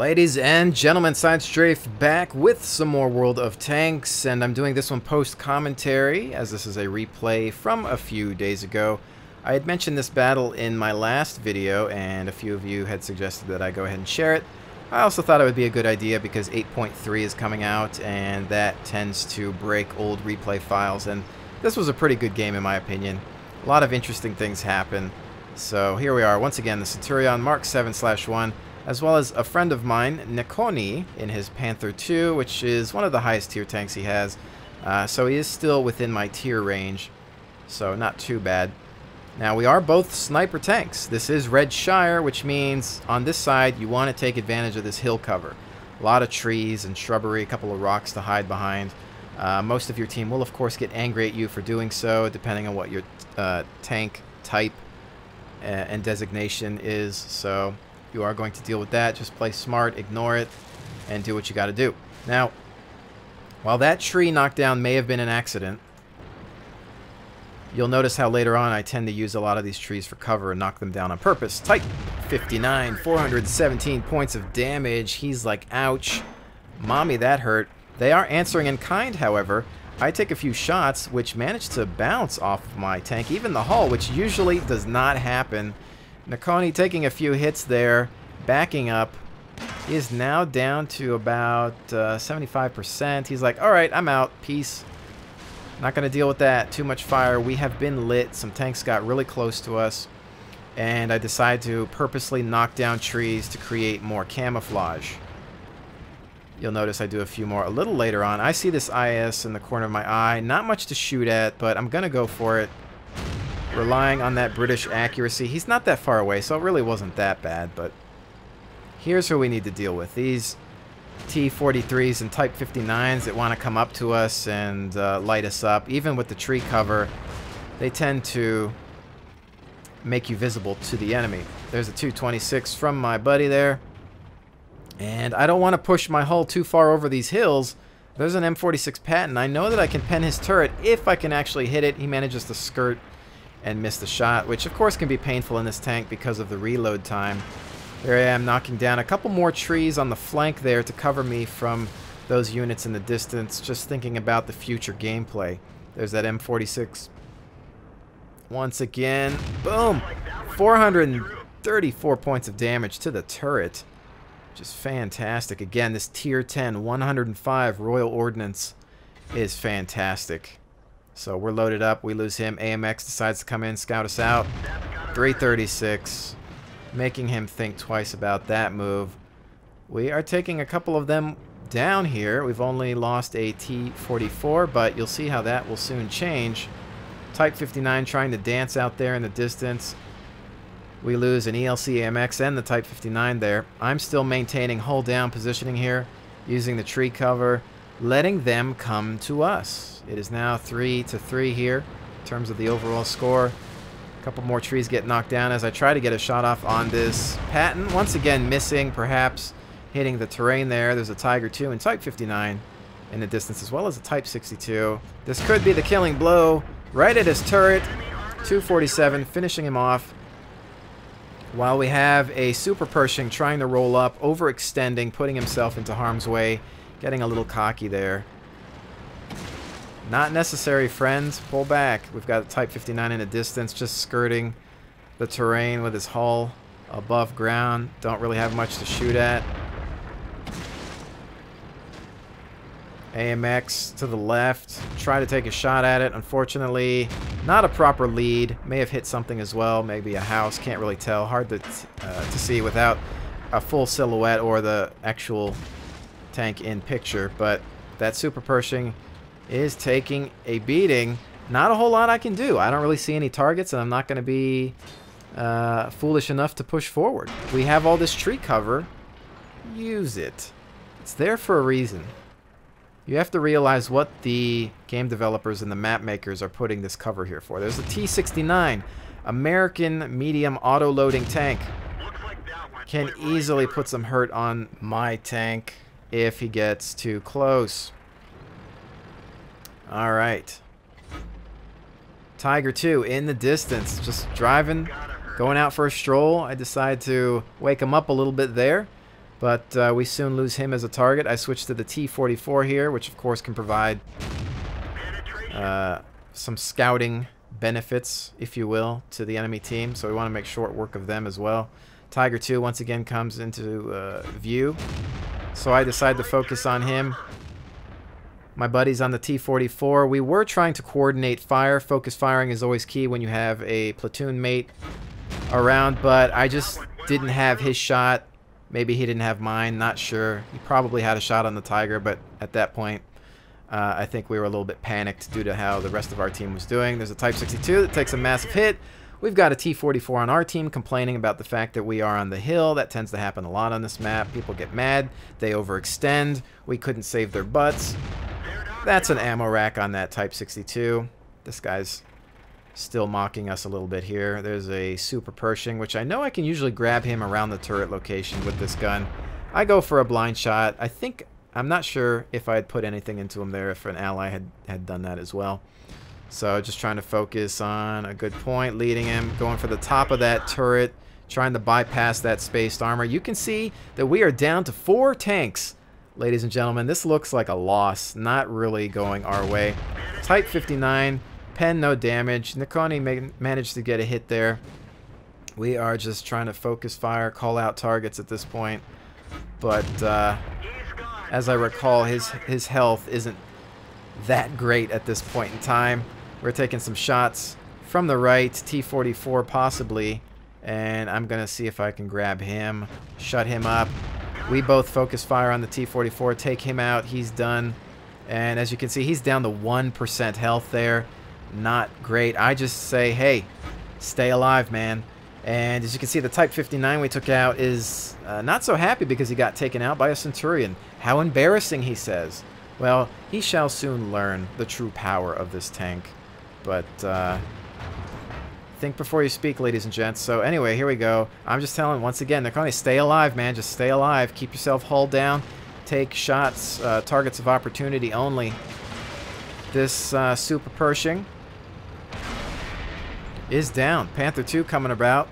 Ladies and gentlemen, SideStrafe back with some more World of Tanks, and I'm doing this one post-commentary, as this is a replay from a few days ago. I had mentioned this battle in my last video, and a few of you had suggested that I go ahead and share it. I also thought it would be a good idea because 8.3 is coming out, and that tends to break old replay files, and this was a pretty good game in my opinion. A lot of interesting things happen. So here we are, once again, the Centurion Mark 7/1. As well as a friend of mine, Nikoni, in his Panther 2, which is one of the highest tier tanks he has. So he is still within my tier range, so not too bad. Now, we are both sniper tanks. This is Red Shire, which means on this side, you want to take advantage of this hill cover. A lot of trees and shrubbery, a couple of rocks to hide behind. Most of your team will, of course, get angry at you for doing so, depending on what your tank type and designation is. So you are going to deal with that. Just play smart, ignore it, and do what you got to do. Now, while that tree knockdown may have been an accident, you'll notice how later on I tend to use a lot of these trees for cover and knock them down on purpose. Type 59, 417 points of damage. He's like, ouch. Mommy, that hurt. They are answering in kind, however. I take a few shots, which manage to bounce off of my tank, even the hull, which usually does not happen. Nikoni taking a few hits there, backing up. He is now down to about 75%. He's like, alright, I'm out. Peace. Not going to deal with that. Too much fire. We have been lit. Some tanks got really close to us. And I decided to purposely knock down trees to create more camouflage. You'll notice I do a few more a little later on. I see this IS in the corner of my eye. Not much to shoot at, but I'm going to go for it. Relying on that British accuracy. He's not that far away, so it really wasn't that bad, but here's who we need to deal with. These T-43s and Type 59s that want to come up to us and light us up. Even with the tree cover, they tend to make you visible to the enemy. There's a 226 from my buddy there. And I don't want to push my hull too far over these hills. There's an M46 Patton. I know that I can pen his turret if I can actually hit it. He manages to skirt and miss the shot, which of course can be painful in this tank because of the reload time. There I am, knocking down a couple more trees on the flank there to cover me from those units in the distance, just thinking about the future gameplay. There's that M46. Once again, boom! 434 points of damage to the turret, which is fantastic. Again, this tier 10, 105 Royal Ordnance is fantastic. So we're loaded up. We lose him. AMX decides to come in, scout us out. 336. Making him think twice about that move. We are taking a couple of them down here. We've only lost a T-44, but you'll see how that will soon change. Type 59 trying to dance out there in the distance. We lose an ELC AMX and the Type 59 there. I'm still maintaining hull down positioning here, using the tree cover, letting them come to us. It is now 3-3 here in terms of the overall score. A couple more trees get knocked down as I try to get a shot off on this Patton. Once again missing, perhaps hitting the terrain there. There's a Tiger 2 and Type 59 in the distance, as well as a Type 62. This could be the killing blow right at his turret. 247, finishing him off. While we have a Super Pershing trying to roll up, overextending, putting himself into harm's way, getting a little cocky there. Not necessary, friends. Pull back. We've got a Type 59 in the distance, just skirting the terrain with his hull above ground. Don't really have much to shoot at. AMX to the left. Try to take a shot at it. Unfortunately, not a proper lead. May have hit something as well. Maybe a house. Can't really tell. Hard to see without a full silhouette or the actual tank in picture. But that Super Pershing is taking a beating. Not a whole lot I can do. I don't really see any targets, and I'm not going to be foolish enough to push forward. We have all this tree cover. Use it. It's there for a reason. You have to realize what the game developers and the map makers are putting this cover here for. There's a T-69, American medium auto-loading tank. Can easily put some hurt on my tank if he gets too close. Alright. Tiger 2 in the distance, just driving, going out for a stroll. I decide to wake him up a little bit there. But we soon lose him as a target. I switched to the T-44 here, which of course can provide some scouting benefits, if you will, to the enemy team. So we want to make short work of them as well. Tiger 2 once again comes into view. So I decide to focus on him. My buddy's on the T-44. We were trying to coordinate fire. Focus firing is always key when you have a platoon mate around, but I just didn't have his shot. Maybe he didn't have mine, not sure. He probably had a shot on the Tiger, but at that point, I think we were a little bit panicked due to how the rest of our team was doing. There's a Type 62 that takes a massive hit. We've got a T-44 on our team complaining about the fact that we are on the hill. That tends to happen a lot on this map. People get mad. They overextend. We couldn't save their butts. That's an ammo rack on that Type 62. This guy's still mocking us a little bit here. There's a Super Pershing, which I know I can usually grab him around the turret location with this gun. I go for a blind shot. I'm not sure if I had put anything into him there, if an ally had done that as well. So just trying to focus on a good point, leading him, going for the top of that turret, trying to bypass that spaced armor. You can see that we are down to 4 tanks. Ladies and gentlemen, this looks like a loss, not really going our way. Type 59, pen no damage. Nakoni managed to get a hit there. We are just trying to focus fire, call out targets at this point. But as I recall, his health isn't that great at this point in time. We're taking some shots from the right, T-44 possibly, and I'm going to see if I can grab him, shut him up. We both focus fire on the T-44, take him out, he's done. And as you can see, he's down to 1% health there. Not great. I just say, hey, stay alive, man. And as you can see, the Type 59 we took out is not so happy because he got taken out by a Centurion. How embarrassing, he says. Well, he shall soon learn the true power of this tank. But think before you speak, ladies and gents. So anyway, here we go. I'm just telling, once again, they're going to stay alive, man. Just stay alive. Keep yourself hull down. Take shots, targets of opportunity only. This Super Pershing is down. Panther 2 coming about.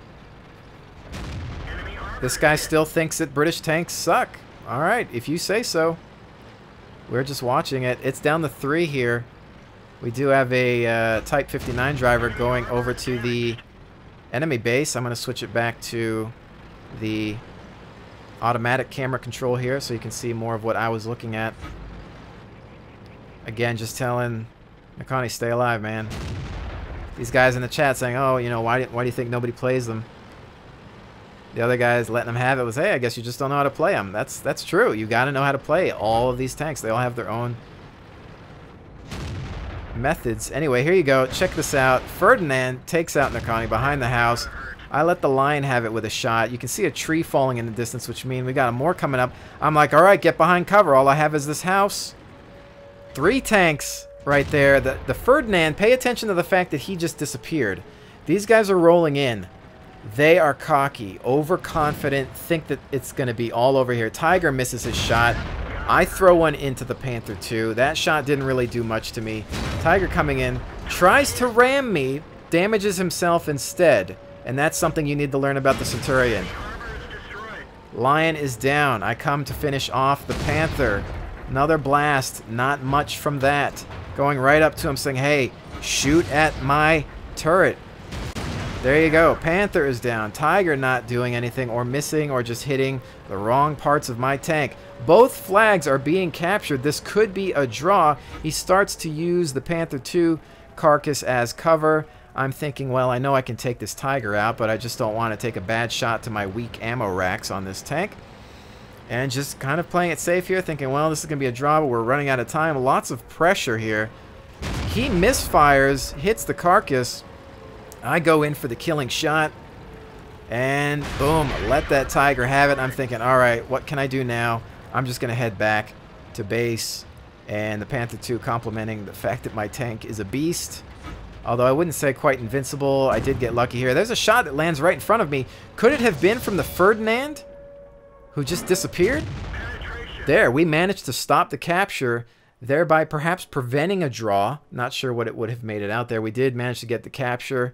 This guy still thinks that British tanks suck. All right, if you say so. We're just watching it. It's down to 3 here. We do have a Type 59 driver going over to the enemy base. I'm going to switch it back to the automatic camera control here so you can see more of what I was looking at. Again, just telling Nakani, stay alive, man. These guys in the chat saying, oh, you know, why do you think nobody plays them? The other guys letting them have it was, hey, I guess you just don't know how to play them. That's true. You got to know how to play all of these tanks. They all have their own methods. Anyway, here you go. Check this out. Ferdinand takes out Nakani behind the house. I let the Lion have it with a shot. You can see a tree falling in the distance, which means we got more coming up. I'm like, all right, get behind cover. All I have is this house. 3 tanks right there. The Ferdinand, pay attention to the fact that he just disappeared. These guys are rolling in. They are cocky, overconfident, think that it's going to be all over here. Tiger misses his shot. I throw one into the Panther 2. That shot didn't really do much to me. Tiger coming in, tries to ram me, damages himself instead. And that's something you need to learn about the Centurion. Lion is down. I come to finish off the Panther. Another blast. Not much from that. Going right up to him saying, hey, shoot at my turret. There you go. Panther is down. Tiger not doing anything or missing or just hitting the wrong parts of my tank. Both flags are being captured. This could be a draw. He starts to use the Panther 2 carcass as cover. I'm thinking, well, I know I can take this Tiger out, but I just don't want to take a bad shot to my weak ammo racks on this tank. And just kind of playing it safe here, thinking, well, this is going to be a draw, but we're running out of time. Lots of pressure here. He misfires, hits the carcass. I go in for the killing shot, and boom, let that Tiger have it. I'm thinking, all right, what can I do now? I'm just going to head back to base, and the Panther 2 complimenting the fact that my tank is a beast. Although I wouldn't say quite invincible. I did get lucky here. There's a shot that lands right in front of me. Could it have been from the Ferdinand, who just disappeared? There, we managed to stop the capture, thereby perhaps preventing a draw. Not sure what it would have made it out there. We did manage to get the capture.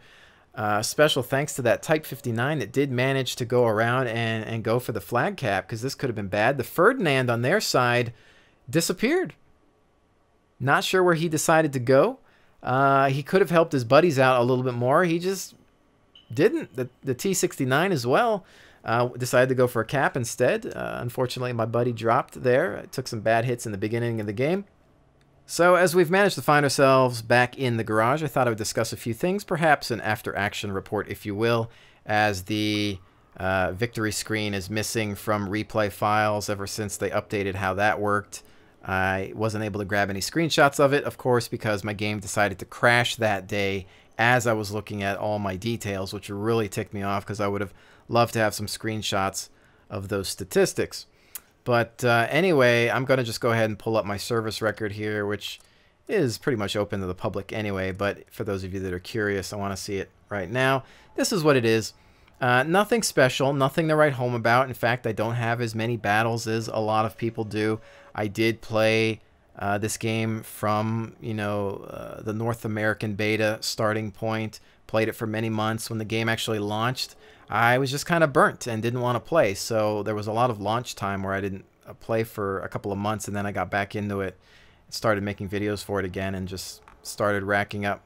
Special thanks to that Type 59 that did manage to go around and go for the flag cap, because this could have been bad. The Ferdinand on their side disappeared. Not sure where he decided to go. He could have helped his buddies out a little bit more. He just didn't. The T69 as well decided to go for a cap instead. Unfortunately, my buddy dropped there. I took some bad hits in the beginning of the game. So as we've managed to find ourselves back in the garage, I thought I would discuss a few things, perhaps an after-action report, if you will, as the victory screen is missing from replay files ever since they updated how that worked. I wasn't able to grab any screenshots of it, of course, because my game decided to crash that day as I was looking at all my details, which really ticked me off because I would have loved to have some screenshots of those statistics. But anyway, I'm going to just go ahead and pull up my service record here, which is pretty much open to the public anyway. But for those of you that are curious, I want to see it right now. This is what it is. Nothing special, nothing to write home about. In fact, I don't have as many battles as a lot of people do. I did play this game from, the North American beta starting point. Played it for many months. When the game actually launched, I was just kind of burnt and didn't want to play. So there was a lot of launch time where I didn't play for a couple of months, and then I got back into it, started making videos for it again, and just started racking up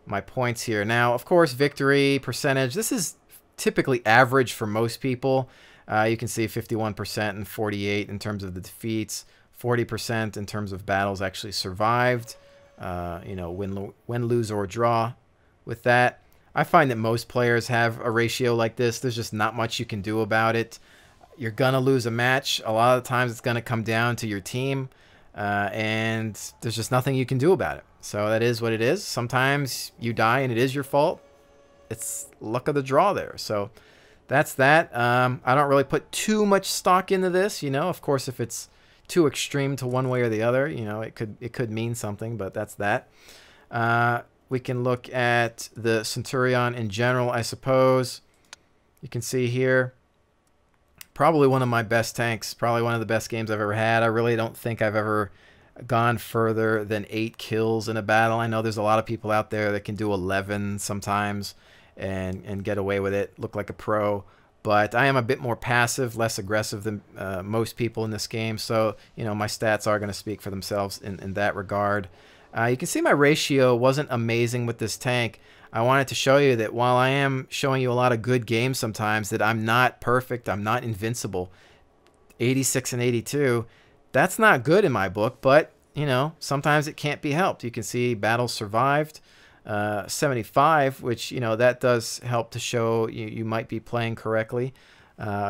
my points here. Now, of course, victory percentage. This is typically average for most people. You can see 51% and 48% in terms of the defeats, 40% in terms of battles actually survived. Win, lose, or draw with that. I find that most players have a ratio like this. There's just not much you can do about it. You're going to lose a match. A lot of the times it's going to come down to your team, and there's just nothing you can do about it. So that is what it is. Sometimes you die and it is your fault. It's luck of the draw there. So that's that. I don't really put too much stock into this. Of course, if it's too extreme to one way or the other, it could mean something, but that's that. We can look at the Centurion in general, I suppose. You can see here, probably one of my best tanks, probably one of the best games I've ever had. I really don't think I've ever gone further than 8 kills in a battle. I know there's a lot of people out there that can do 11 sometimes and get away with it, look like a pro. But I am a bit more passive, less aggressive than most people in this game. So, my stats are going to speak for themselves in that regard. You can see my ratio wasn't amazing with this tank. I wanted to show you that while I am showing you a lot of good games sometimes, that I'm not perfect, I'm not invincible. 86 and 82, that's not good in my book, but, sometimes it can't be helped. You can see battles survived, 75, which, that does help to show you might be playing correctly.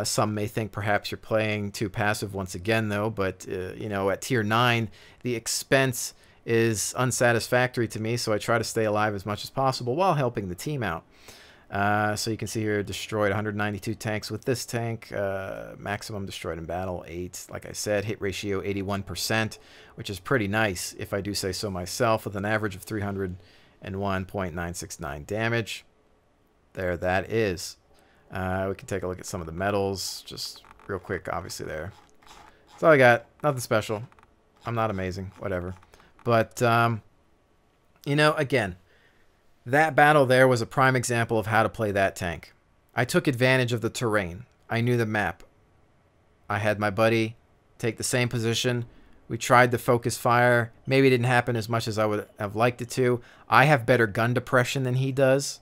Some may think perhaps you're playing too passive once again, though, but, at tier 9, the expense is unsatisfactory to me, so I try to stay alive as much as possible while helping the team out. So you can see here, destroyed 192 tanks with this tank. Maximum destroyed in battle, 8. Like I said, hit ratio 81%, which is pretty nice, if I do say so myself, with an average of 301.969 damage. There that is. We can take a look at some of the medals, just real quick, obviously there. That's all I got. Nothing special. I'm not amazing. Whatever. But, again, that battle there was a prime example of how to play that tank. I took advantage of the terrain. I knew the map. I had my buddy take the same position. We tried to focus fire. Maybe it didn't happen as much as I would have liked it to. I have better gun depression than he does.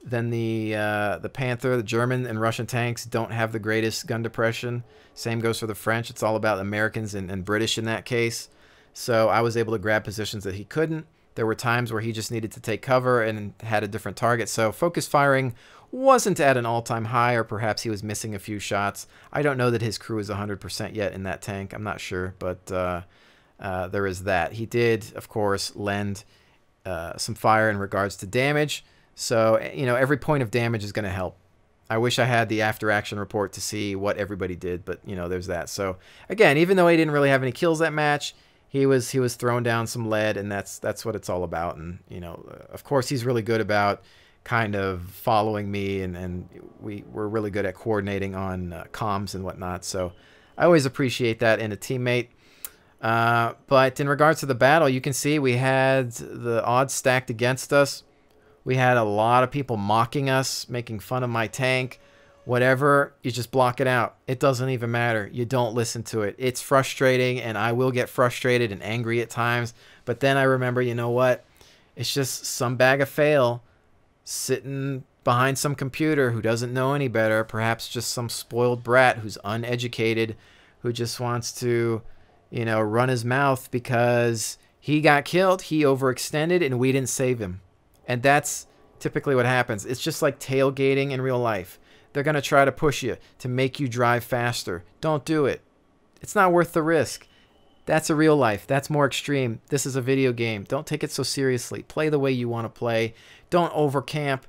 Than the Panther. The German and Russian tanks don't have the greatest gun depression. Same goes for the French. It's all about Americans and British in that case. So I was able to grab positions that he couldn't. There were times where he just needed to take cover and had a different target. So focus firing wasn't at an all-time high, or perhaps he was missing a few shots. I don't know that his crew is 100% yet in that tank. I'm not sure, but there is that. He did, of course, lend some fire in regards to damage. So, every point of damage is going to help. I wish I had the after-action report to see what everybody did, but, there's that. So, again, even though he didn't really have any kills that match, he was throwing down some lead, and that's what it's all about. And of course, he's really good about kind of following me, and we're really good at coordinating on comms and whatnot. So I always appreciate that in a teammate. But in regards to the battle, you can see we had the odds stacked against us. We had a lot of people mocking us, making fun of my tank. Whatever, you just block it out. It doesn't even matter. You don't listen to it. It's frustrating, and I will get frustrated and angry at times. But then I remember, you know what? It's just some bag of fail sitting behind some computer who doesn't know any better. Perhaps just some spoiled brat who's uneducated, who just wants to, you know, run his mouth because he got killed, he overextended, and we didn't save him. And that's typically what happens. It's just like tailgating in real life. They're going to try to push you to make you drive faster. Don't do it. It's not worth the risk. That's a real life. That's more extreme. This is a video game. Don't take it so seriously. Play the way you want to play. Don't overcamp,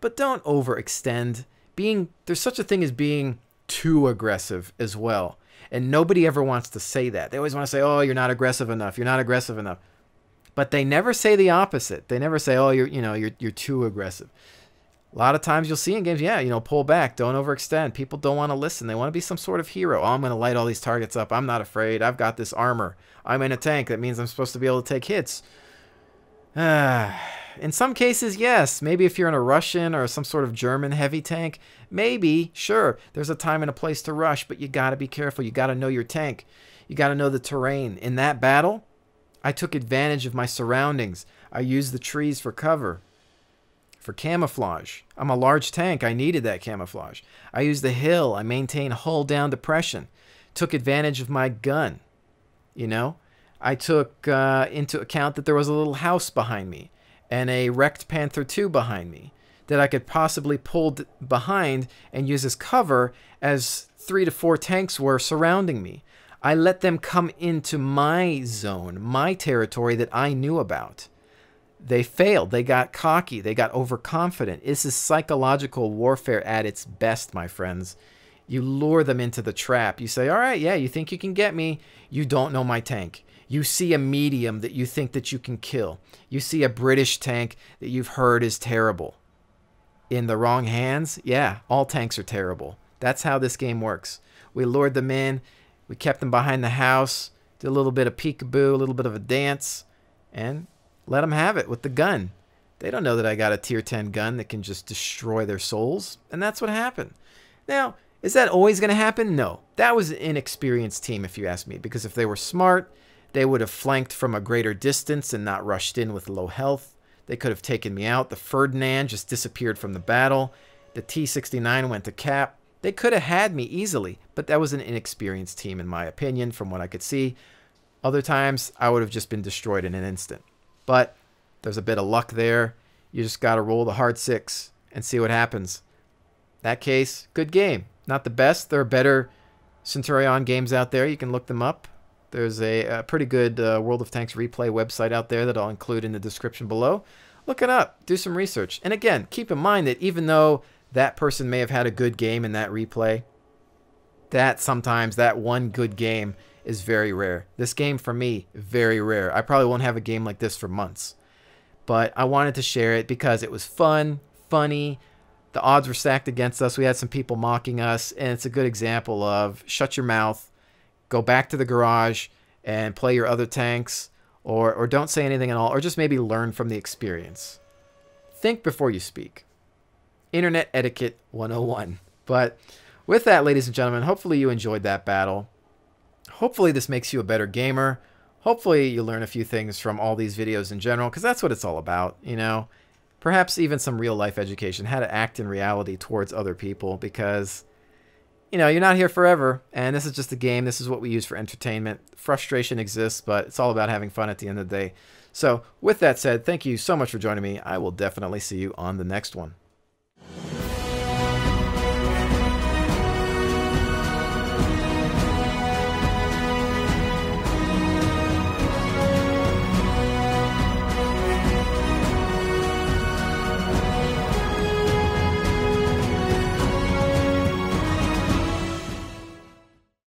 but don't overextend. There's such a thing as being too aggressive as well. And nobody ever wants to say that. They always want to say, oh, you're not aggressive enough. You're not aggressive enough. But they never say the opposite. They never say, oh, you're too aggressive. A lot of times you'll see in games, yeah, you know, pull back, don't overextend. People don't want to listen. They want to be some sort of hero. Oh, I'm going to light all these targets up. I'm not afraid. I've got this armor. I'm in a tank. That means I'm supposed to be able to take hits. In some cases, yes. Maybe if you're in a Russian or some sort of German heavy tank, maybe, sure, there's a time and a place to rush, but you got to be careful. You got to know your tank. You got to know the terrain. In that battle, I took advantage of my surroundings. I used the trees for cover. For camouflage. I'm a large tank. I needed that camouflage. I used the hill. I maintained hull down depression. Took advantage of my gun. You know, I took into account that there was a little house behind me and a wrecked Panther II behind me that I could possibly pull behind and use as cover as 3 to 4 tanks were surrounding me. I let them come into my zone, my territory that I knew about. They failed. They got cocky. They got overconfident. This is psychological warfare at its best, my friends. You lure them into the trap. You say, all right, yeah, you think you can get me. You don't know my tank. You see a medium that you think that you can kill. You see a British tank that you've heard is terrible. In the wrong hands, yeah, all tanks are terrible. That's how this game works. We lured them in. We kept them behind the house. Did a little bit of peekaboo, a little bit of a dance, and let them have it with the gun. They don't know that I got a tier 10 gun that can just destroy their souls. And that's what happened. Now, is that always going to happen? No. That was an inexperienced team, if you ask me. Because if they were smart, they would have flanked from a greater distance and not rushed in with low health. They could have taken me out. The Ferdinand just disappeared from the battle. The T-69 went to cap. They could have had me easily. But that was an inexperienced team, in my opinion, from what I could see. Other times, I would have just been destroyed in an instant. But there's a bit of luck there. You just got to roll the hard 6 and see what happens. That case, good game. Not the best. There are better Centurion games out there. You can look them up. There's a pretty good World of Tanks replay website out there that I'll include in the description below. Look it up. Do some research. And again, keep in mind that even though that person may have had a good game in that replay, that sometimes that one good game is very rare. This game, for me, very rare. I probably won't have a game like this for months. But I wanted to share it because it was fun, funny. The odds were stacked against us. We had some people mocking us. And it's a good example of shut your mouth, go back to the garage, and play your other tanks. Or don't say anything at all. Or just maybe learn from the experience. Think before you speak. Internet Etiquette 101. But with that, ladies and gentlemen, hopefully you enjoyed that battle. Hopefully this makes you a better gamer. Hopefully you learn a few things from all these videos in general, because that's what it's all about, you know. Perhaps even some real-life education, how to act in reality towards other people, because, you know, you're not here forever, and this is just a game. This is what we use for entertainment. Frustration exists, but it's all about having fun at the end of the day. So with that said, thank you so much for joining me. I will definitely see you on the next one.